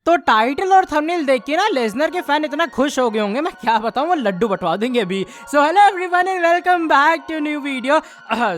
तो टाइटल और थंबनेल देख के ना लेसनर के फैन इतना खुश हो गए होंगे, मैं क्या बताऊं, वो लड्डू बटवा देंगे अभी। So hello everyone and welcome back to new video.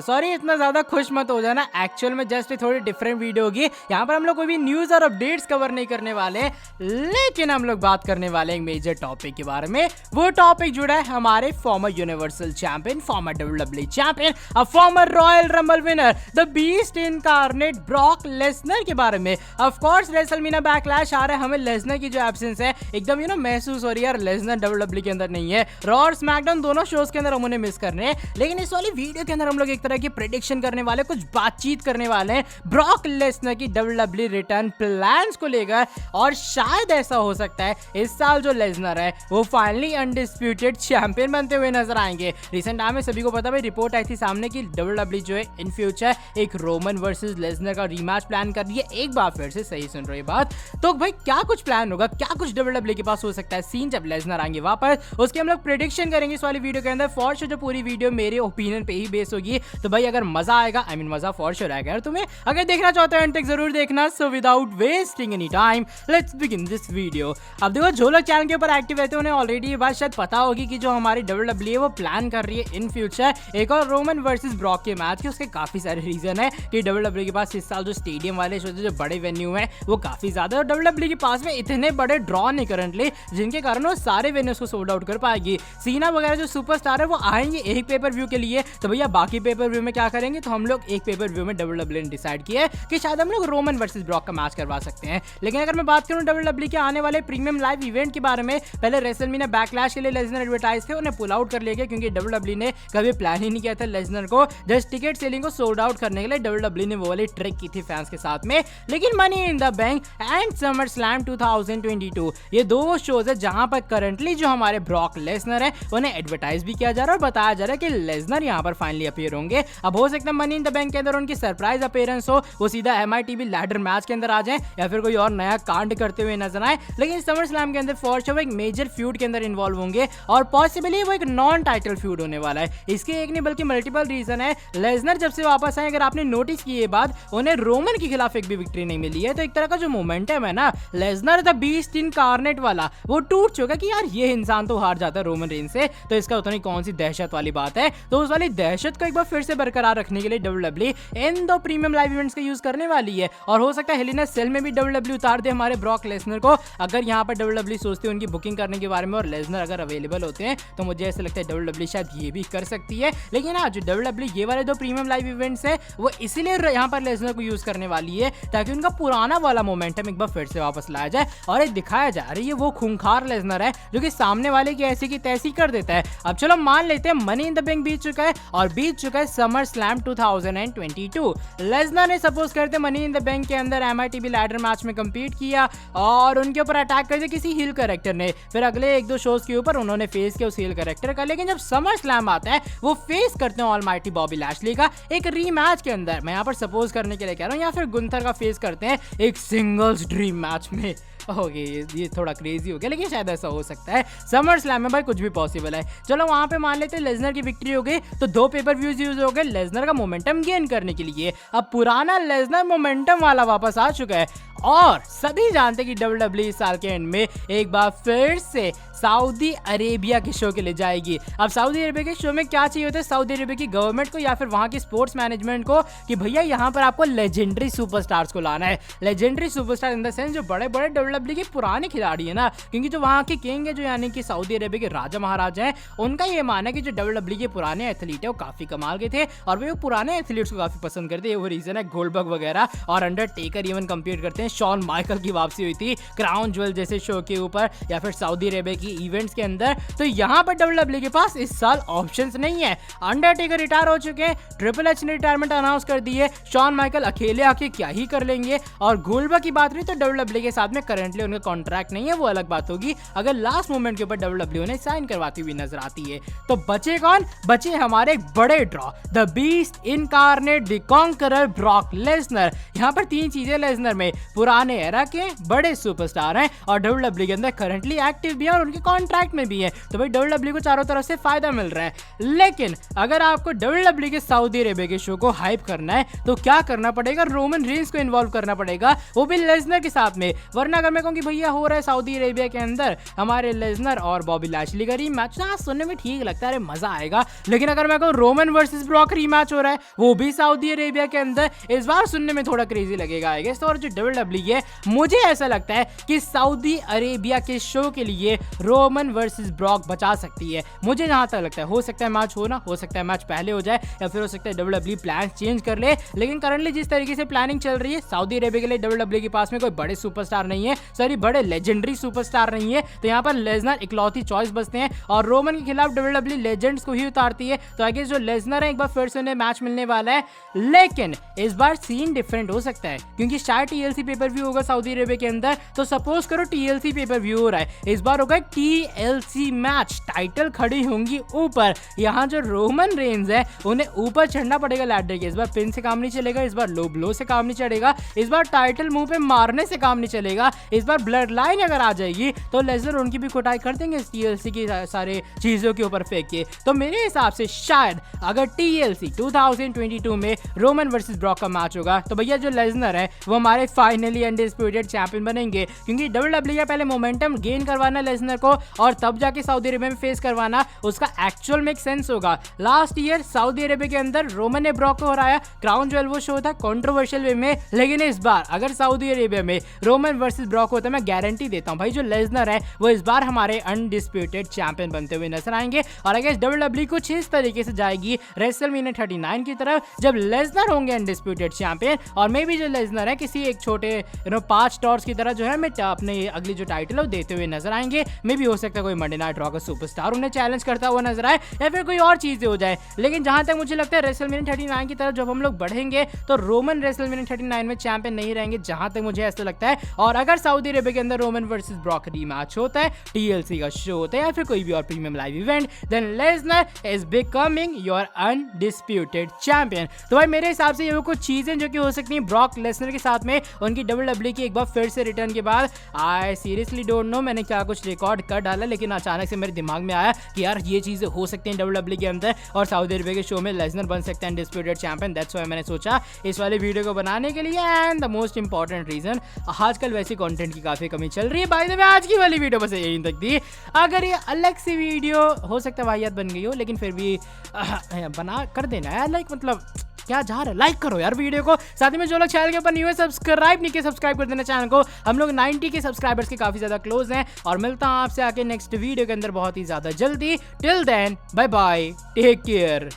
Sorry इतना ज्यादा खुश मत हो जाना, एक्चुअल में जस्ट थोड़ी डिफरेंट वीडियो होगी। यहाँ पर हम लोग कोई भी न्यूज और अपडेट्स कवर नहीं करने वाले, लेकिन हम लोग बात करने वाले एक मेजर टॉपिक के बारे में। वो टॉपिक जुड़ा है हमारे farmer universal champion, farmer WWE champion, farmer royal rumble winner, the beast incarnate Brock Lesnar के बारे में। ऑफ कोर्स रेसलमेनिया बैकलैश आ रहा है, हमें लेसनर की जो एब्सेंस है एकदम महसूस हो रही है यार, लेसनर डब्ल्यूडब्ल्यूई के अंदर नहीं है। रॉ और स्मैकडाउन दोनों शोज के अंदर हम उन्हें मिस कर रहे हैं, लेकिन इस वाली वीडियो के अंदर हम लोग एक तरह की प्रेडिक्शन करने वाले, कुछ बातचीत करने वाले हैं ब्रॉक लेसनर की डब्ल्यूडब्ल्यूई रिटर्न प्लान्स को लेकर। और शायद ऐसा हो सकता है इस साल जो लेसनर है वो फाइनली अनडिस्प्यूटेड चैंपियन बनते हुए नजर आएंगे। रिसेंट टाइम में सभी को पता भाई, रिपोर्ट आई थी सामने कि डब्ल्यूडब्ल्यूई जो है इन फ्यूचर एक रोमन वर्सेस लेसनर का रीमैच प्लान कर रही है। एक बार फिर से सही सुन रही है बात, तो भाई क्या कुछ प्लान होगा, क्या कुछ डब्ल्यूडब्ल्यूई के पास हो सकता है सीन जब लेसनर आएंगे वापस, उसके हम लोग प्रेडिक्शन करेंगे इस वाली वीडियो के अंदर। फॉर श्योर जो पूरी वीडियो मेरे ओपिनियन पे ही बेस होगी, तो भाई अगर मजा आएगा, आई मीन मजा फॉर श्योर आएगा तुम्हें, अगर देखना चाहते हो एंड तक जरूर देखना। So without wasting any time let's begin this video. अब देखो जो लोग चैनल के ऊपर एक्टिव रहते हैं उन्हें ऑलरेडी ये बात शायद पता होगी कि जो हमारी डब्ल्यूडब्ल्यूई है वो प्लान कर रही है इन फ्यूचर एक और रोमन वर्सेस ब्रॉक के मैच के। उसके काफी सारे रीजन है कि डब्ल्यूडब्ल्यूई के पास इस साल जो स्टेडियम वाले शो जो बड़े वेन्यू है वो काफी ज्यादा है, और डब्ल्यूडब्ल्यूई के पास में इतने बड़े ड्रॉ नहीं करंटली, जिनके कारण वो सारे वेन्यूज को सोल्ड आउट कर पाएगी। सीना वगैरह जो सुपरस्टार है वो आएंगे एक पेपर व्यू के लिए, तो भैया बाकी पेपर व्यू में क्या करेंगे, तो हम लोग एक पेपर व्यू में डब्ल्यूडब्ल्यूई ने डिसाइड किया है कि शायद हम लोग रोमन वर्सेस ब्रॉक का मैच करवा सकते हैं। लेकिन अगर मैं बात करूं डब्ल्यूडब्ल्यूई के आने वाले प्रीमियम लाइव इवेंट के बारे में, पहले रेसलमेनिया बैकलैश के लिए लेसनर एडवर्टाइज थे, उन्हें पुल आउट कर लिया गया क्योंकि डब्ल्यूडब्ल्यूई ने कभी प्लान ही नहीं किया था लेसनर को जस्ट टिकट सेलिंग को सोल्ड आउट करने के लिए। डब्ल्यूडब्ल्यूई ने वो वाली ट्रिक की थी फैंस के साथ में। लेकिन money in the bank and summer slam 2022 ये दो शोज है जहां पर करंटली जो हमारे ब्रॉक लेसनर है उन्हें एडवर्टाइज भी किया जा रहा है और बताया जा रहा है कि लेसनर यहां पर फाइनली अपीयर होंगे। अब हो सकता है मनी इन द बैंक के अंदर उनकी सरप्राइज अपीयरेंस हो, वो सीधा MITV लैडर मैच के अंदर आ जाए या फिर कोई और नया कांड करते हुए नजर आए। लेकिन समर स्लैम के अंदर फॉर श्योर एक मेजर फ्यूड के अंदर इन्वॉल्व होंगे और पॉसिबली वो एक नॉन टाइटल फ्यूड होने वाला है। इसके एक नहीं बल्कि मल्टीपल रीजन है। लेसनर जब से वापस आए, अगर आपने नोटिस किए बाद, उन्हें रोमन के खिलाफ एक भी विक्ट्री नहीं मिली है, तो एक तरह का जो मोमेंटम है ना लेसनर द बीस्ट इनकार्नेट वाला, वो टूट चुका कि यार ये इंसान तो हार जाता है रोमन रेन से, तो इसका उतनी कौन सी दहशत वाली बात है। तो उस वाली दहशत को एक बार फिर से बरकरार रखने के लिए डब्ल्यूडब्ल्यूई इन दो प्रीमियम लाइव इवेंट्स का यूज करने वाली है। और हो सकता है हेल इन अ सेल में भी डब्ल्यूडब्ल्यूई उतार दे हमारे ब्रॉक लेसनर को। अगर यहाँ पर डब्ल्यूडब्ल्यूई सोचती है उनकी बुकिंग करने के बारे में और लेसनर अगर अवेलेबल होते हैं, तो मुझे ऐसा लगता है डब्ल्यूडब्ल्यूई शायद ये भी कर सकती है। लेकिन हाँ, जो डब्ल्यूडब्ल्यूई ये वाले दो प्रीमियम लाइव इवेंट्स है वो इसीलिए यहाँ पर लेसनर को यूज करने वाली है ताकि उनका पुराना वाला मोमेंटम एक बार फिर से वापस लाया जाए और एक दिखाया जा रही है वो खूंखार लेसनर है जो कि सामने वाले की ऐसी की तैसी कर देता है। अब चलो मान लेते हैं मनी इन द बैंक बीत चुका है और बीत चुका है समर स्लैम 2022। लेसनर ने सपोज करते मनी इन द बैंक के अंदर MITV लैडर मैच में compete किया और उनके ऊपर अटैक कर दिया किसी हील कैरेक्टर ने। फिर अगले एक दो शोज के ऊपर उन्होंने फेस किया उस हील कैरेक्टर का। लेकिन जब समर स्लैम आता है वो फेस करते हैं ऑलमाइटी बॉबी लैशली का एक रीमैच के अंदर। मैं यहाँ पर सपोज करने के लिए कह रहा हूँ, या फिर गुंथर का फेस करते हैं एक सिंगल्स ड्रीम मैच में। ओके ये थोड़ा क्रेजी हो गया, लेकिन शायद ऐसा हो सकता है। समर स्लैम में भाई कुछ भी पॉसिबल है। चलो वहां पे मान लेते हैं लेसनर की विक्ट्री हो गई, तो दो पेपर व्यूज यूज हो गए लेसनर का मोमेंटम गेन करने के लिए। अब पुराना लेसनर मोमेंटम वाला वापस आ चुका है और सभी जानते हैं कि डब्ल्यूडब्ल्यूई इस साल के एंड में एक बार फिर से सऊदी अरेबिया के शो के लिए जाएगी। अब सऊदी अरेबिया के शो में क्या चाहिए होता है सऊदी अरेबिया की गवर्नमेंट को या फिर वहां की स्पोर्ट्स मैनेजमेंट को कि भैया यहाँ पर आपको लेजेंडरी सुपरस्टार्स को लाना है। Legendary superstar in the sense जो बड़े बड़े डब्ल्यूडब्ल्यूई के पुराने खिलाड़ी है ना, क्योंकि जो वहाँ के किंग है जो यानी कि सऊदी अरेबिया के राजा महाराजा हैं, उनका ये मानना है कि जो डब्ल्यूडब्ल्यूई के पुराने एथलीट है वो काफी कमाल के थे और वो पुराने एथलीट्स को काफी पसंद करते हैं। वो रीजन है गोल्डबर्ग वगैरह और अंडरटेकर इवन कंपीट करते हैं। शॉन माइकल की वापसी हुई थी क्राउन ज्वेल जैसे शो के ऊपर या फिर सऊदी अरेबिया की इवेंट्स के अंदर। तो यहाँ पर डब्ल्यूडब्ल्यूई के पास इस साल ऑप्शंस नहीं है। अंडरटेकर रिटायर हो चुके हैं, ट्रिपल एच ने रिटायरमेंट अनाउंस कर दी है, शॉन माइकल अकेले आके क्या ही कर लेंगे। और गोल्डबर्ग की बात रही तो डब्ल्यूडब्ल्यूई के साथ में करंटली उनका कॉन्ट्रैक्ट नहीं है, वो अलग बात होगी अगर लास्ट मोमेंट के ऊपर डब्ल्यूडब्ल्यूई ने साइन करवाती हुई नजर आती है। तो बचे कौन? बचे हमारे बड़े draw, the beast incarnate, the conqueror Brock Lesnar. यहाँ पर तीन चीजें लेसनर में, पुराने एरा के बड़े सुपरस्टार हैं और डब्ल्यूडब्ल्यू के अंदर करंटली एक्टिव भी है और उनके कॉन्ट्रैक्ट में भी है। तो भाई डब्ल्यूडब्ल्यू को चारों तरफ से फायदा मिल रहा है। लेकिन अगर आपको डब्ल्यूडब्ल्यू के सऊदी अरेबिया के शो को हाइप करना है तो क्या करना पड़ेगा, रोमन रेंस को इन्वॉल्व करना पड़ेगा, वो भी लेसनर के साथ में। वरना अगर मैं कहूँ कि भैया हो रहा है सऊदी अरेबिया के अंदर हमारे लेसनर और बॉबी लैशली का रीमैच, सुनने में ठीक लगता है, मजा आएगा। लेकिन अगर मैं कहूँ रोमन वर्सेस ब्रॉक रीमैच हो रहा है वो भी सऊदी अरेबिया के अंदर, इस बार सुनने में थोड़ा क्रेजी लगेगा आई गेस। और जो डब्ल्यूडब्ल्यू है मुझे ऐसा लगता है कि सऊदी अरेबिया के शो के लिए रोमन वर्सेस ब्रॉक बचा सकती है। मुझे जहां तक लगता है हो सकता है मैच होना, हो सकता है मैच पहले हो जाए या फिर हो सकता है डब्ल्यूडब्ल्यू प्लान चेंज कर ले। लेकिन करंटली जिस तरीके से प्लानिंग चल रही है सऊदी अरेबिया के लिए डब्ल्यूडब्ल्यू के पास में कोई बड़े सुपरस्टार नहीं है, सॉरी बड़े लेजेंडरी सुपरस्टार नहीं है। तो यहाँ पर लेसनर इकलौती चॉइस बचते हैं और रोमन के खिलाफ डब्ल्यूडब्ल्यू लेजेंड्स को ही उतारती है। तो आई गेस जो लेसनर है एक बार फिर से उन्हें मैच मिलने वाला है। लेकिन इस बार सीन डिफरेंट हो सकता है क्योंकि शायद टीएलसी पेपर व्यू होगा सऊदी अरेबिया के अंदर। तो सपोज करो टीएलसी पेपर व्यू हो रहा है, इस बार होगा टीएलसी मैच, टाइटल खड़ी होंगी ऊपर। यहाँ जो रोमन रेंज है उन्हें ऊपर चढ़ना पड़ेगा लैडर के। इस बार पिन से काम नहीं चलेगा, इस बार लो ब्लो से काम नहीं चलेगा, इस बार टाइटल मुंह पे मारने से काम नहीं चलेगा। इस बार ब्लड लाइन अगर आ जाएगी तो लेसनर उनकी भी कुटाई कर देंगे टीएलसी की सारे चीजों के ऊपर फेंक के। तो मेरे हिसाब से शायद अगर टीएलसी 2022 में रोमन वर्सेस ब्रॉक का मैच होगा तो भैया जो लेसनर है वो हमारे फाइनली अनडिस्प्यूटेड चैंपियन बनेंगे। क्योंकि डब्ल्यूडब्ल्यू का पहले मोमेंटम गेन करवाना लेसनर को और तब जाके सऊदी अरेबिया में फेस करवाना, उसका एक्चुअल में सेंस होगा। लास्ट ईयर सऊदी अरेबिया के अंदर रोमन ने ब्रॉक को हराया, क्राउन ज्वेल वो शो था कंट्रोवर्शियल वे में। लेकिन इस बार अगर सऊदी अरेबिया में रोमन वर्सेस ब्रॉक होता है मैं गारंटी देता हूं भाई जो लेसनर है वो इस बार हमारे अनडिस्प्यूटेड चैंपियन बनते हुए नजर आएंगे। और आई गेस डब्ल्यूडब्ल्यू कुछ इस तरीके से जाएगी रेसलमेनिया 39 की तरफ जब लेसनर होंगे अनडिस्प्यूटेड चैंपियन और मे भी जो लेसनर है किसी एक छोटे 5 टॉर्च की तरह जो है मैं अपने अगली जो टाइटल है वो देते हुए नजर आएंगे। मे भी हो सकता है कोई मंडे नाइट रॉ का सुपरस्टार उन्हें चैलेंज करता हुआ नजर आए या फिर कोई और चीजें हो जाए। लेकिन जहां तक मुझे लगता है रेसलमेनिया 39 की तरफ जब हम लोग बढ़ेंगे तो रोमन रेसलमेनिया 39 में चैंपियन नहीं रहेंगे, जहां तक मुझे ऐसा लगता है। और अगर सऊदी अरेबिया के अंदर रोमन वर्सेस ब्रॉक रीमैच होता है, टीएलसी का शो होता है या फिर कोई भी और premium live event, then Lesnar is becoming your undisputed champion. तो भाई मेरे हिसाब से ये वो कुछ चीजें जो कि हो सकती हैं ब्रॉक लेसनर के साथ में उनकी डब्ल्यूडब्ल्यू की एक बार फिर से रिटर्न के बाद। आई सीरियसली डोंट नो मैंने क्या कुछ रिकॉर्ड कर डाला, लेकिन अचानक से मेरे दिमाग में आया कि यार ये चीजें हो सकती हैं डब्ल्यूडब्ल्यू के अंदर और सऊदी अरेबिया के शो में लेसनर बन सकते हैं अनडिस्प्यूटेड चैंपियन। दैट्स व्हाई मैंने सोचा इस वाले वीडियो को बनाने के लिए। And the most important reason, आजकल वैसे कंटेंट की काफी कमी चल रही है। बाय द वे आज की वाली वीडियो बस यही तक थी। अगर ये अलग सी वीडियो हो सकता है वाहियात बन गई हो, लेकिन फिर भी बना कर देना है लाइक, मतलब क्या जा रहा है, लाइक करो यार वीडियो को। साथ ही में जो लोग चैनल के ऊपर न्यू है सब्सक्राइब नहीं किए सब्सक्राइब कर देना चैनल को। हम लोग 90 के सब्सक्राइबर्स के काफी ज्यादा क्लोज हैं और मिलता हूं आपसे आके नेक्स्ट वीडियो के अंदर बहुत ही ज्यादा जल्दी। Till then bye bye, take care.